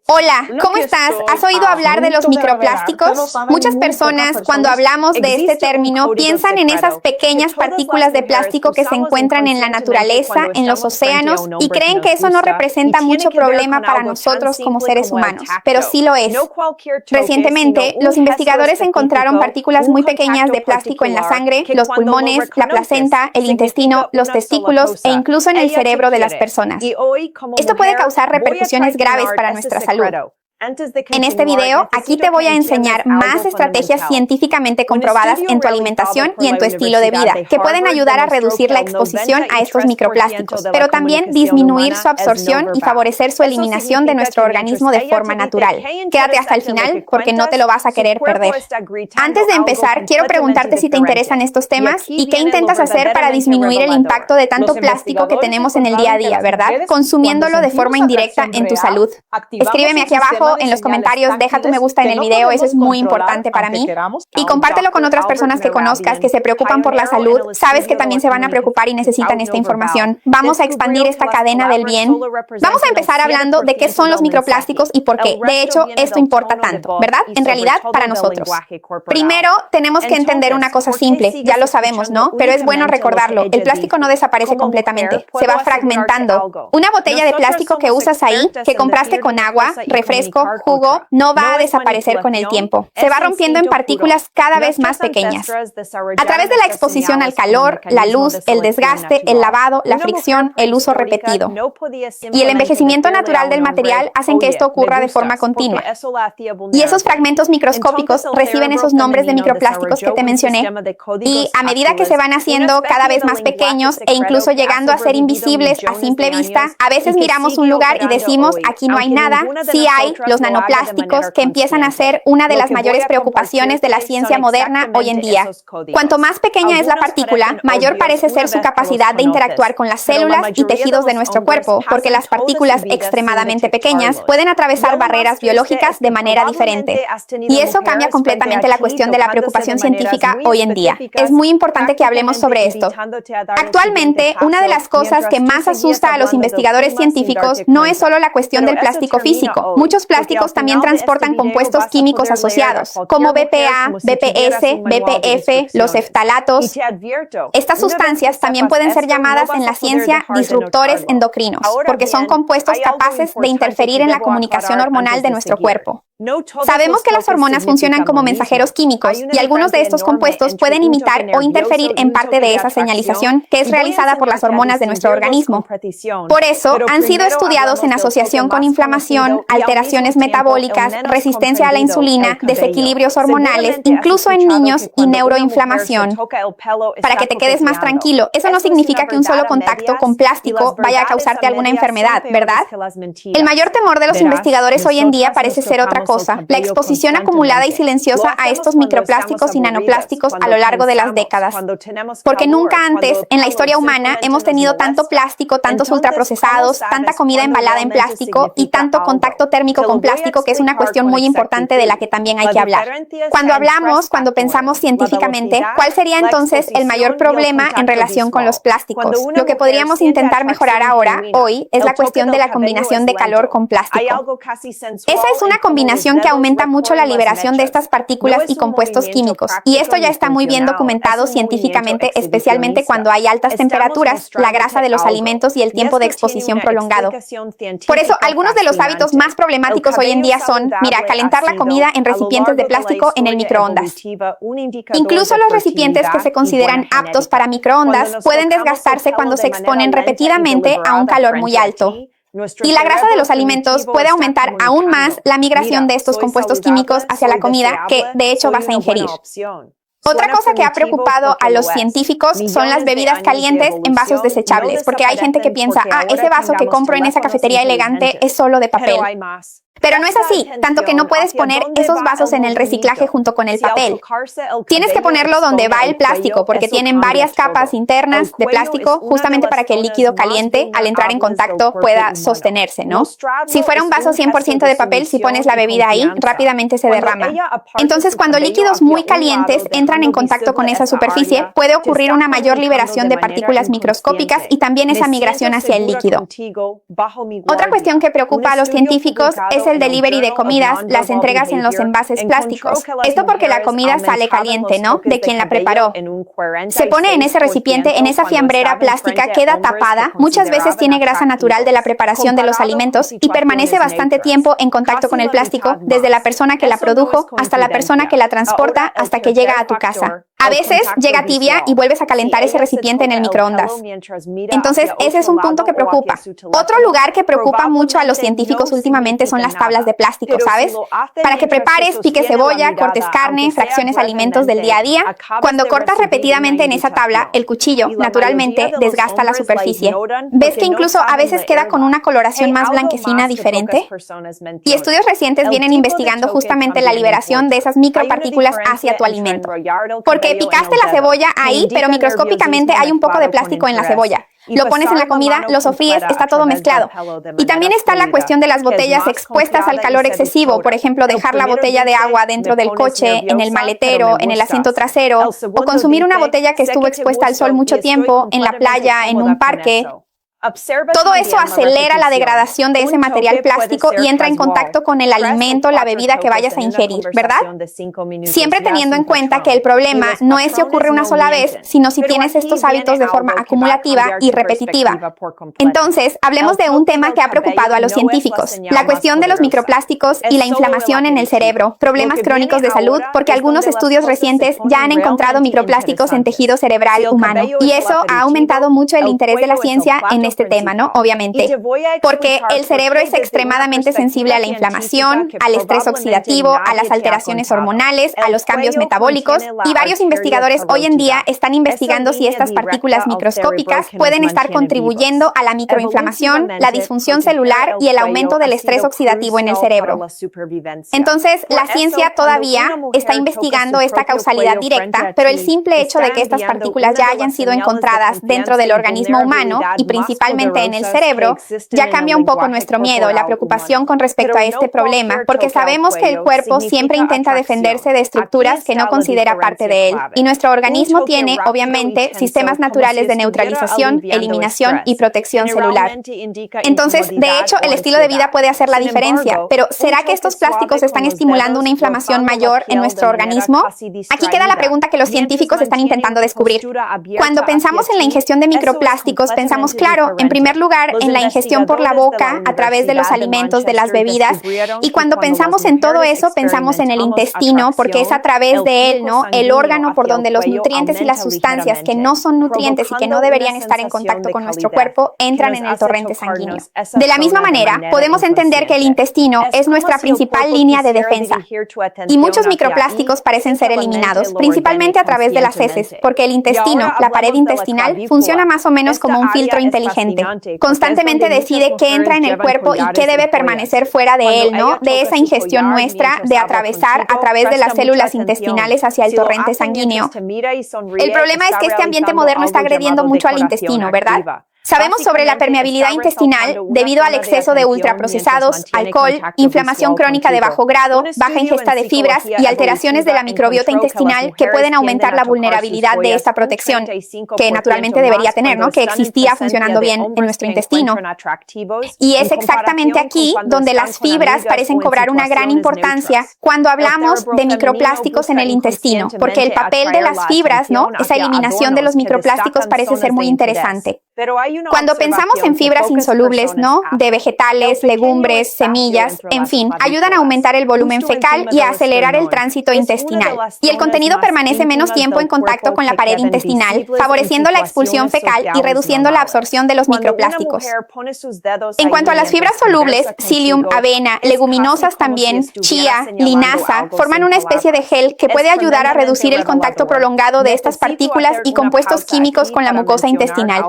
Hola, ¿cómo estás? ¿Has oído hablar de los microplásticos? Muchas personas, cuando hablamos de este término, piensan en esas pequeñas partículas de plástico que se encuentran en la naturaleza, en los océanos, y creen que eso no representa mucho problema para nosotros como seres humanos, pero sí lo es. Recientemente, los investigadores encontraron partículas muy pequeñas de plástico en la sangre, los pulmones, la placenta, el intestino, los testículos e incluso en el cerebro de las personas. Esto puede causar repercusiones graves para nuestra salud. En este video, aquí te voy a enseñar más estrategias científicamente comprobadas en tu alimentación y en tu estilo de vida, que pueden ayudar a reducir la exposición a estos microplásticos, pero también disminuir su absorción y favorecer su eliminación de nuestro organismo de forma natural. Quédate hasta el final porque no te lo vas a querer perder. Antes de empezar, quiero preguntarte si te interesan estos temas y qué intentas hacer para disminuir el impacto de tanto plástico que tenemos en el día a día, ¿verdad? Consumiéndolo de forma indirecta en tu salud. Escríbeme aquí abajo en los comentarios, deja tu me gusta en el video, eso es muy importante para mí. Y compártelo con otras personas que conozcas que se preocupan por la salud. Sabes que también se van a preocupar y necesitan esta información. Vamos a expandir esta cadena del bien. Vamos a empezar hablando de qué son los microplásticos y por qué. De hecho, esto importa tanto, ¿verdad? En realidad, para nosotros. Primero, tenemos que entender una cosa simple. Ya lo sabemos, ¿no? Pero es bueno recordarlo. El plástico no desaparece completamente. Se va fragmentando. Una botella de plástico que usas ahí, que compraste con agua, refresco, jugo, no va a desaparecer con el tiempo. Se va rompiendo en partículas cada vez más pequeñas. A través de la exposición al calor, la luz, el desgaste, el lavado, la fricción, el uso repetido. Y el envejecimiento natural del material hacen que esto ocurra de forma continua. Y esos fragmentos microscópicos reciben esos nombres de microplásticos que te mencioné. Y a medida que se van haciendo cada vez más pequeños e incluso llegando a ser invisibles a simple vista, a veces miramos un lugar y decimos, aquí no hay nada, sí hay los nanoplásticos, que empiezan a ser una de las mayores preocupaciones de la ciencia moderna hoy en día. Cuanto más pequeña es la partícula, mayor parece ser su capacidad de interactuar con las células y tejidos de nuestro cuerpo, porque las partículas extremadamente pequeñas pueden atravesar barreras biológicas de manera diferente. Y eso cambia completamente la cuestión de la preocupación científica hoy en día. Es muy importante que hablemos sobre esto. Actualmente, una de las cosas que más asusta a los investigadores científicos no es solo la cuestión del plástico físico. Muchos plásticos también transportan compuestos químicos asociados, como BPA, BPS, BPF, los phtalatos. Estas sustancias también pueden ser llamadas en la ciencia disruptores endocrinos, porque son compuestos capaces de interferir en la comunicación hormonal de nuestro cuerpo. Sabemos que las hormonas funcionan como mensajeros químicos y algunos de estos compuestos pueden imitar o interferir en parte de esa señalización que es realizada por las hormonas de nuestro organismo. Por eso, han sido estudiados en asociación con inflamación, alteraciones metabólicas, resistencia a la insulina, desequilibrios hormonales, incluso en niños y neuroinflamación. Para que te quedes más tranquilo, eso no significa que un solo contacto con plástico vaya a causarte alguna enfermedad, ¿verdad? El mayor temor de los investigadores hoy en día parece ser otra cosa, la exposición acumulada y silenciosa a estos microplásticos y nanoplásticos a lo largo de las décadas. Porque nunca antes en la historia humana hemos tenido tanto plástico, tantos ultraprocesados, tanta comida embalada en plástico y tanto contacto térmico con plástico, que es una cuestión muy importante de la que también hay que hablar. Cuando pensamos científicamente, ¿cuál sería entonces el mayor problema en relación con los plásticos? Lo que podríamos intentar mejorar hoy, es la cuestión de la combinación de calor con plástico. Esa es una combinación que aumenta mucho la liberación de estas partículas y compuestos químicos, y esto ya está muy bien documentado científicamente, especialmente cuando hay altas temperaturas, la grasa de los alimentos y el tiempo de exposición prolongado. Por eso, algunos de los hábitos más problemáticos hoy en día son, calentar la comida en recipientes de plástico en el microondas. Incluso los recipientes que se consideran aptos para microondas pueden desgastarse cuando se exponen repetidamente a un calor muy alto. Y la grasa de los alimentos puede aumentar aún más la migración de estos compuestos químicos hacia la comida que, de hecho, vas a ingerir. Otra cosa que ha preocupado a los científicos son las bebidas calientes en vasos desechables, porque hay gente que piensa, ese vaso que compro en esa cafetería elegante es solo de papel. Pero no es así, tanto que no puedes poner esos vasos en el reciclaje junto con el papel. Tienes que ponerlo donde va el plástico, porque tienen varias capas internas de plástico justamente para que el líquido caliente, al entrar en contacto, pueda sostenerse, ¿no? Si fuera un vaso 100% de papel, si pones la bebida ahí, rápidamente se derrama. Entonces, cuando líquidos muy calientes entran en contacto con esa superficie, puede ocurrir una mayor liberación de partículas microscópicas y también esa migración hacia el líquido. Otra cuestión que preocupa a los científicos es es el delivery de comidas, las entregas en los envases plásticos. Esto porque la comida sale caliente, ¿no? De quien la preparó. Se pone en ese recipiente, en esa fiambrera plástica, queda tapada, muchas veces tiene grasa natural de la preparación de los alimentos y permanece bastante tiempo en contacto con el plástico, desde la persona que la produjo hasta la persona que la transporta hasta que llega a tu casa. A veces llega tibia y vuelves a calentar ese recipiente en el microondas. Entonces, ese es un punto que preocupa. Otro lugar que preocupa mucho a los científicos últimamente son las tablas de plástico, ¿sabes? Para que prepares, piques cebolla, cortes carne, fracciones alimentos del día a día. Cuando cortas repetidamente en esa tabla, el cuchillo, naturalmente, desgasta la superficie. ¿Ves que incluso a veces queda con una coloración más blanquecina diferente? Y estudios recientes vienen investigando justamente la liberación de esas micropartículas hacia tu alimento. Porque picaste la cebolla ahí, pero microscópicamente hay un poco de plástico en la cebolla. Lo pones en la comida, lo sofríes, está todo mezclado. Y también está la cuestión de las botellas expuestas al calor excesivo, por ejemplo, dejar la botella de agua dentro del coche, en el maletero, en el asiento trasero, o consumir una botella que estuvo expuesta al sol mucho tiempo, en la playa, en un parque. Todo eso acelera la degradación de ese material plástico y entra en contacto con el alimento, la bebida que vayas a ingerir, ¿verdad? Siempre teniendo en cuenta que el problema no es si ocurre una sola vez, sino si tienes estos hábitos de forma acumulativa y repetitiva. Entonces, hablemos de un tema que ha preocupado a los científicos, la cuestión de los microplásticos y la inflamación en el cerebro, problemas crónicos de salud, porque algunos estudios recientes ya han encontrado microplásticos en tejido cerebral humano. Y eso ha aumentado mucho el interés de la ciencia en este tema, ¿no? Obviamente, porque el cerebro es extremadamente sensible a la inflamación, al estrés oxidativo, a las alteraciones hormonales, a los cambios metabólicos, y varios investigadores hoy en día están investigando si estas partículas microscópicas pueden estar contribuyendo a la microinflamación, la disfunción celular y el aumento del estrés oxidativo en el cerebro. Entonces, la ciencia todavía está investigando esta causalidad directa, pero el simple hecho de que estas partículas ya hayan sido encontradas dentro del organismo humano y principalmente en el cerebro, ya cambia un poco nuestro miedo, la preocupación con respecto a este problema, porque sabemos que el cuerpo siempre intenta defenderse de estructuras que no considera parte de él, y nuestro organismo tiene, obviamente, sistemas naturales de neutralización, eliminación y protección celular. Entonces, de hecho, el estilo de vida puede hacer la diferencia, pero ¿será que estos plásticos están estimulando una inflamación mayor en nuestro organismo? Aquí queda la pregunta que los científicos están intentando descubrir. Cuando pensamos en la ingestión de microplásticos, pensamos, claro, en primer lugar, en la ingestión por la boca a través de los alimentos, de las bebidas, y cuando pensamos en todo eso, pensamos en el intestino, porque es a través de él, ¿no? El órgano por donde los nutrientes y las sustancias que no son nutrientes y que no deberían estar en contacto con nuestro cuerpo entran en el torrente sanguíneo. De la misma manera, podemos entender que el intestino es nuestra principal línea de defensa, y muchos microplásticos parecen ser eliminados, principalmente a través de las heces, porque el intestino, la pared intestinal, funciona más o menos como un filtro inteligente. Constantemente decide qué entra en el cuerpo y qué debe permanecer fuera de él, ¿no? De esa ingestión nuestra de atravesar a través de las células intestinales hacia el torrente sanguíneo. El problema es que este ambiente moderno está agrediendo mucho al intestino, ¿verdad? Sabemos sobre la permeabilidad intestinal debido al exceso de ultraprocesados, alcohol, inflamación crónica de bajo grado, baja ingesta de fibras y alteraciones de la microbiota intestinal que pueden aumentar la vulnerabilidad de esta protección, que naturalmente debería tener, ¿no? Que existía funcionando bien en nuestro intestino. Y es exactamente aquí donde las fibras parecen cobrar una gran importancia cuando hablamos de microplásticos en el intestino, porque el papel de las fibras, ¿no? Esa eliminación de los microplásticos parece ser muy interesante. Cuando pensamos en fibras insolubles, ¿no? De vegetales, legumbres, semillas, en fin, ayudan a aumentar el volumen fecal y a acelerar el tránsito intestinal. Y el contenido permanece menos tiempo en contacto con la pared intestinal, favoreciendo la expulsión fecal y reduciendo la absorción de los microplásticos. En cuanto a las fibras solubles, psyllium, avena, leguminosas también, chía, linaza, forman una especie de gel que puede ayudar a reducir el contacto prolongado de estas partículas y compuestos químicos con la mucosa intestinal.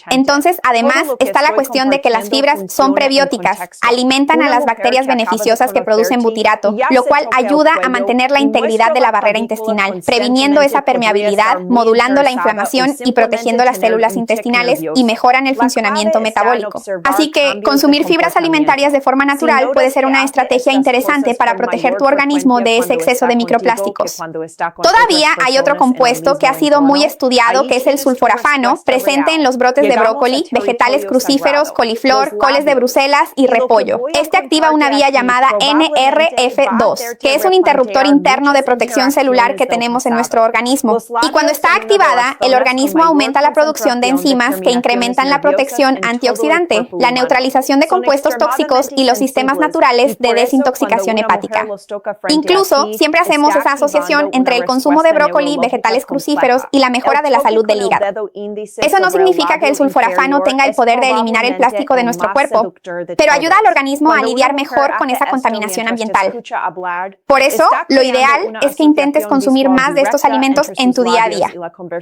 Entonces, además, está la cuestión de que las fibras son prebióticas, alimentan a las bacterias beneficiosas que producen butirato, lo cual ayuda a mantener la integridad de la barrera intestinal, previniendo esa permeabilidad, modulando la inflamación y protegiendo las células intestinales y mejoran el funcionamiento metabólico. Así que, consumir fibras alimentarias de forma natural puede ser una estrategia interesante para proteger tu organismo de ese exceso de microplásticos. Todavía hay otro compuesto que ha sido muy estudiado, que es el sulforafano, presente en los brotes brotes de brócoli, vegetales crucíferos, coliflor, coles de Bruselas y repollo. Este activa una vía llamada NRF2, que es un interruptor interno de protección celular que tenemos en nuestro organismo. Y cuando está activada, el organismo aumenta la producción de enzimas que incrementan la protección antioxidante, la neutralización de compuestos tóxicos y los sistemas naturales de desintoxicación hepática. Incluso, siempre hacemos esa asociación entre el consumo de brócoli, vegetales crucíferos y la mejora de la salud del hígado. Eso no significa que el sulforafano tenga el poder de eliminar el plástico de nuestro cuerpo, pero ayuda al organismo a lidiar mejor con esa contaminación ambiental. Por eso, lo ideal es que intentes consumir más de estos alimentos en tu día a día.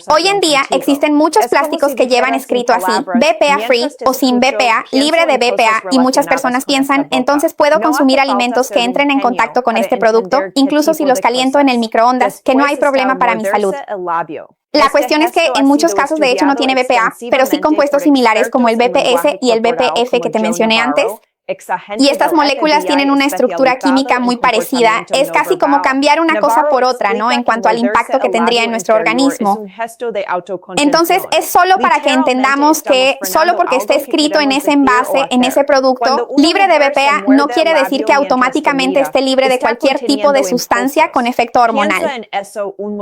Hoy en día existen muchos plásticos que llevan escrito así, BPA free o sin BPA, libre de BPA, y muchas personas piensan, entonces puedo consumir alimentos que entren en contacto con este producto, incluso si los caliento en el microondas, que no hay problema para mi salud. La cuestión es que en muchos casos de hecho no tiene BPA, pero sí compuestos similares como el BPS y el BPF que te mencioné antes. Y estas moléculas tienen una estructura química muy parecida. Es casi como cambiar una cosa por otra, ¿no? En cuanto al impacto que tendría en nuestro organismo. Entonces, es solo para que entendamos que solo porque esté escrito en ese envase, en ese producto, libre de BPA, no quiere decir que automáticamente esté libre de cualquier tipo de sustancia con efecto hormonal.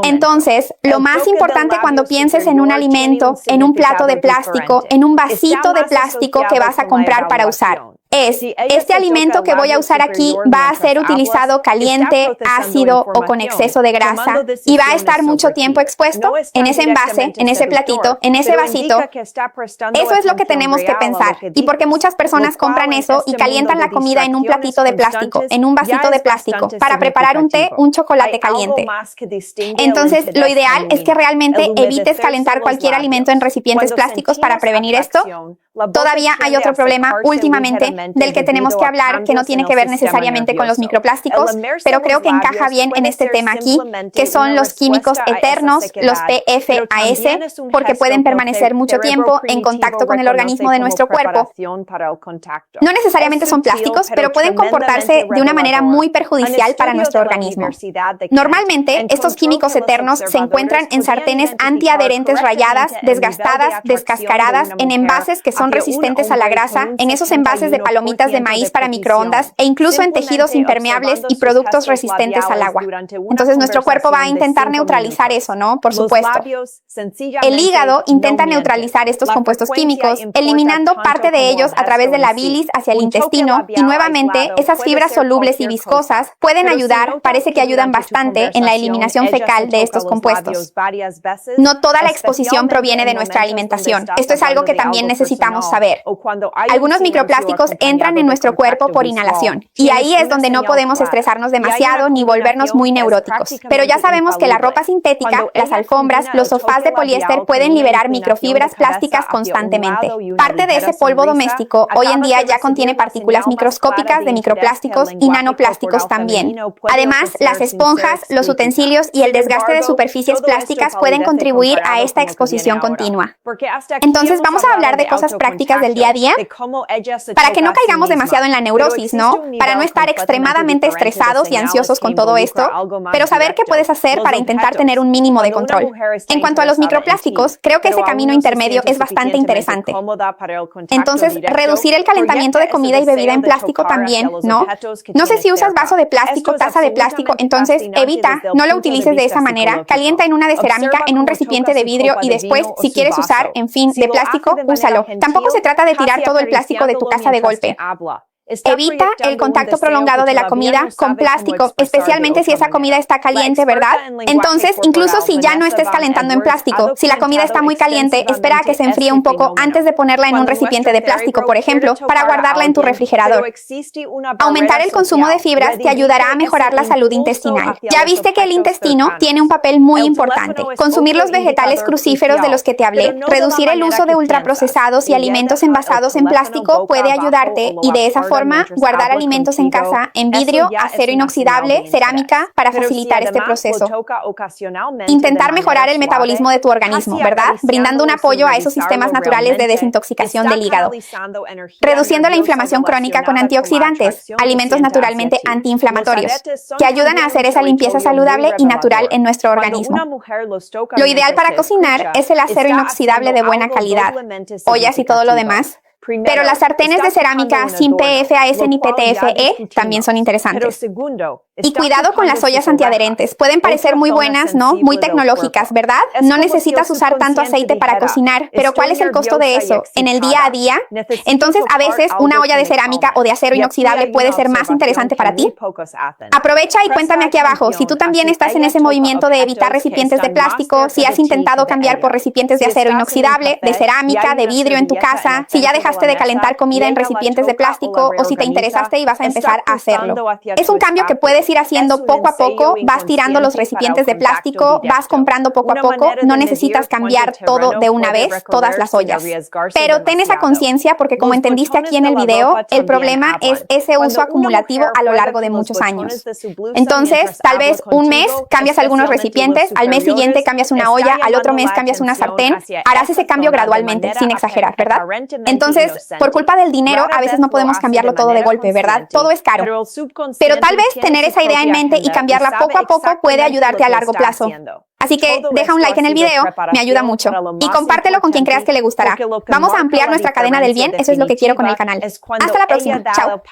Entonces, lo más importante cuando pienses en un alimento, en un plato de plástico, en un vasito de plástico que vas a comprar para usar, este alimento que voy a usar aquí va a ser utilizado caliente, ácido o con exceso de grasa y va a estar mucho tiempo expuesto en ese envase, en ese platito, en ese vasito. Eso es lo que tenemos que pensar. Y porque muchas personas compran eso y calientan la comida en un platito de plástico, en un vasito de plástico, para preparar un té, un chocolate caliente. Entonces, lo ideal es que realmente evites calentar cualquier alimento en recipientes plásticos para prevenir esto. Todavía hay otro problema últimamente del que tenemos que hablar, que no tiene que ver necesariamente con los microplásticos, pero creo que encaja bien en este tema aquí, que son los químicos eternos, los PFAS, porque pueden permanecer mucho tiempo en contacto con el organismo de nuestro cuerpo. No necesariamente son plásticos, pero pueden comportarse de una manera muy perjudicial para nuestro organismo. Normalmente, estos químicos eternos se encuentran en sartenes antiadherentes rayadas, desgastadas, descascaradas, en envases que son resistentes a la grasa, en esos envases de palomitas de maíz para microondas e incluso en tejidos impermeables y productos resistentes al agua. Entonces nuestro cuerpo va a intentar neutralizar eso, ¿no? Por supuesto. El hígado intenta neutralizar estos compuestos químicos, eliminando parte de ellos a través de la bilis hacia el intestino, y nuevamente esas fibras solubles y viscosas pueden ayudar, parece que ayudan bastante en la eliminación fecal de estos compuestos. No toda la exposición proviene de nuestra alimentación. Esto es algo que también necesitamos saber. Algunos microplásticos entran en nuestro cuerpo por inhalación, y ahí es donde no podemos estresarnos demasiado ni volvernos muy neuróticos. Pero ya sabemos que la ropa sintética, las alfombras, los sofás de poliéster pueden liberar microfibras plásticas constantemente. Parte de ese polvo doméstico hoy en día ya contiene partículas microscópicas de microplásticos y nanoplásticos también. Además, las esponjas, los utensilios y el desgaste de superficies plásticas pueden contribuir a esta exposición continua. Entonces, vamos a hablar de cosas prácticas del día a día para que no caigamos demasiado en la neurosis, ¿no? Para no estar extremadamente estresados y ansiosos con todo esto, pero saber qué puedes hacer para intentar tener un mínimo de control. En cuanto a los microplásticos, creo que ese camino intermedio es bastante interesante. Entonces, reducir el calentamiento de comida y bebida en plástico también, ¿no? No sé si usas vaso de plástico, taza de plástico, entonces evita, no lo utilices de esa manera. Calienta en una de cerámica, en un recipiente de vidrio y después, si quieres usar, en fin, de plástico, úsalo. Tampoco se trata de tirar todo el plástico de tu casa de golpe. Evita el contacto prolongado de la comida con plástico, especialmente si esa comida está caliente, ¿verdad? Entonces, incluso si ya no estés calentando en plástico, si la comida está muy caliente, espera a que se enfríe un poco antes de ponerla en un recipiente de plástico, por ejemplo, para guardarla en tu refrigerador. Aumentar el consumo de fibras te ayudará a mejorar la salud intestinal. Ya viste que el intestino tiene un papel muy importante. Consumir los vegetales crucíferos de los que te hablé, reducir el uso de ultraprocesados y alimentos envasados en plástico puede ayudarte, y de esa forma forma, guardar alimentos en casa en vidrio, acero inoxidable, cerámica, para facilitar este proceso. Intentar mejorar el metabolismo de tu organismo, ¿verdad? Brindando un apoyo a esos sistemas naturales de desintoxicación del hígado. Reduciendo la inflamación crónica con antioxidantes, alimentos naturalmente antiinflamatorios, que ayudan a hacer esa limpieza saludable y natural en nuestro organismo. Lo ideal para cocinar es el acero inoxidable de buena calidad, ollas y todo lo demás. Pero las sartenes de cerámica sin PFAS ni PTFE también son interesantes. Y cuidado con las ollas antiadherentes. Pueden parecer muy buenas, ¿no? Muy tecnológicas, ¿verdad? No necesitas usar tanto aceite para cocinar, pero ¿cuál es el costo de eso en el día a día? Entonces, a veces, una olla de cerámica o de acero inoxidable puede ser más interesante para ti. Aprovecha y cuéntame aquí abajo si tú también estás en ese movimiento de evitar recipientes de plástico, si has intentado cambiar por recipientes de acero inoxidable, de cerámica, de vidrio en tu casa, si ya dejaste de calentar comida en recipientes de plástico o si te interesaste y vas a empezar a hacerlo. Es un cambio que puedes ir haciendo poco a poco, vas tirando los recipientes de plástico, vas comprando poco a poco, no necesitas cambiar todo de una vez, todas las ollas. Pero ten esa conciencia porque como entendiste aquí en el video, el problema es ese uso acumulativo a lo largo de muchos años. Entonces, tal vez un mes cambias algunos recipientes, al mes siguiente cambias una olla, al otro mes cambias una sartén, harás ese cambio gradualmente, sin exagerar, ¿verdad? Entonces, por culpa del dinero, a veces no podemos cambiarlo todo de golpe, ¿verdad? Todo es caro. Pero tal vez tener esa idea en mente y cambiarla poco a poco puede ayudarte a largo plazo. Así que deja un like en el video, me ayuda mucho. Y compártelo con quien creas que le gustará. Vamos a ampliar nuestra cadena del bien, eso es lo que quiero con el canal. Hasta la próxima, chao.